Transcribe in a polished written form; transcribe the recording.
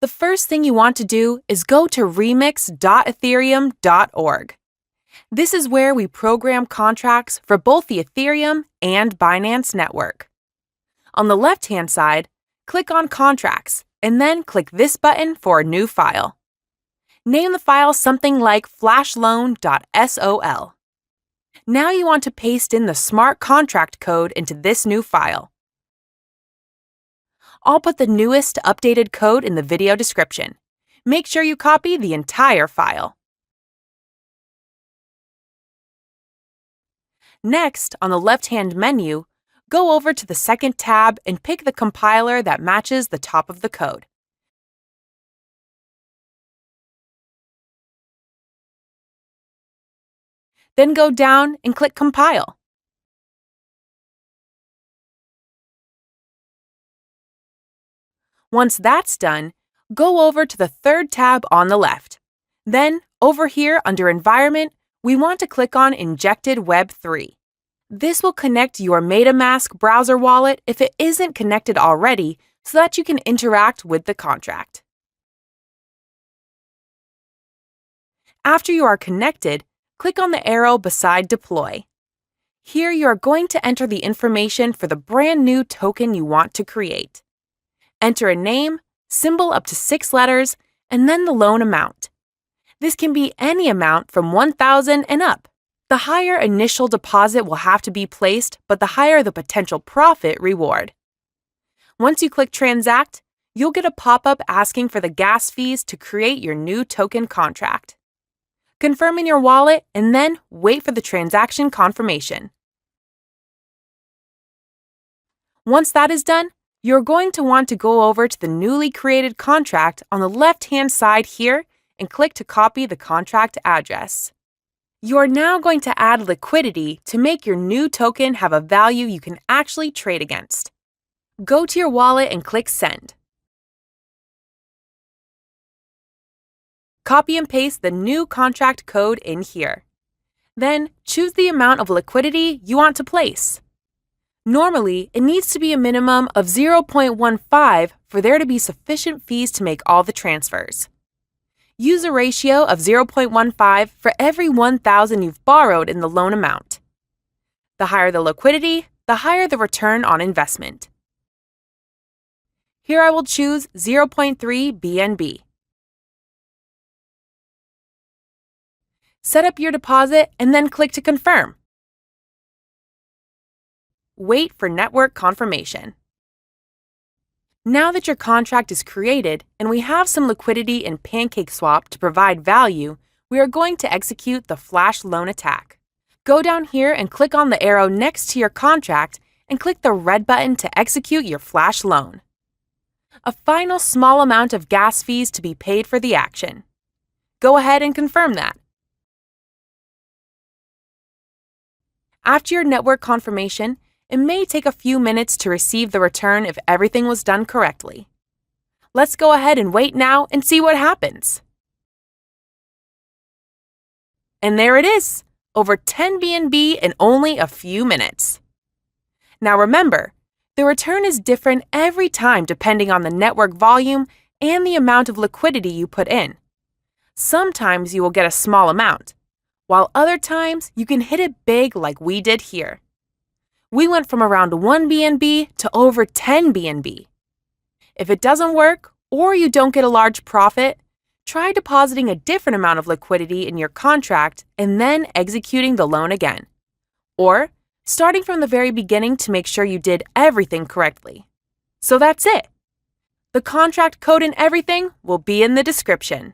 The first thing you want to do is go to remix.ethereum.org. This is where we program contracts for both the Ethereum and Binance network. On the left-hand side, click on Contracts, and then click this button for a new file. Name the file something like flashloan.sol. Now you want to paste in the smart contract code into this new file. I'll put the newest updated code in the video description. Make sure you copy the entire file. Next, on the left-hand menu, go over to the second tab and pick the compiler that matches the top of the code. Then go down and click Compile. Once that's done, go over to the third tab on the left. Then, over here under Environment, we want to click on Injected Web 3. This will connect your Metamask browser wallet if it isn't connected already so that you can interact with the contract. After you are connected, click on the arrow beside Deploy. Here you are going to enter the information for the brand new token you want to create. Enter a name, symbol up to 6 letters, and then the loan amount. This can be any amount from $1,000 and up. The higher initial deposit will have to be placed, but the higher the potential profit reward. Once you click Transact, you'll get a pop-up asking for the gas fees to create your new token contract. Confirm in your wallet and then wait for the transaction confirmation. Once that is done, you're going to want to go over to the newly created contract on the left-hand side here and click to copy the contract address. You are now going to add liquidity to make your new token have a value you can actually trade against. Go to your wallet and click Send. Copy and paste the new contract code in here. Then choose the amount of liquidity you want to place. Normally, it needs to be a minimum of 0.15 for there to be sufficient fees to make all the transfers. Use a ratio of 0.15 for every $1,000 you've borrowed in the loan amount. The higher the liquidity, the higher the return on investment. Here I will choose 0.3 BNB. Set up your deposit and then click to confirm. Wait for network confirmation. Now that your contract is created and we have some liquidity in PancakeSwap to provide value, we are going to execute the flash loan attack. Go down here and click on the arrow next to your contract and click the red button to execute your flash loan. A final small amount of gas fees to be paid for the action. Go ahead and confirm that. After your network confirmation, it may take a few minutes to receive the return if everything was done correctly. Let's go ahead and wait now and see what happens. And there it is, over 10 BNB in only a few minutes. Now remember, the return is different every time depending on the network volume and the amount of liquidity you put in. Sometimes you will get a small amount, while other times you can hit it big like we did here. We went from around 1 BNB to over 10 BNB. If it doesn't work or you don't get a large profit, try depositing a different amount of liquidity in your contract and then executing the loan again. Or starting from the very beginning to make sure you did everything correctly. So that's it. The contract code and everything will be in the description.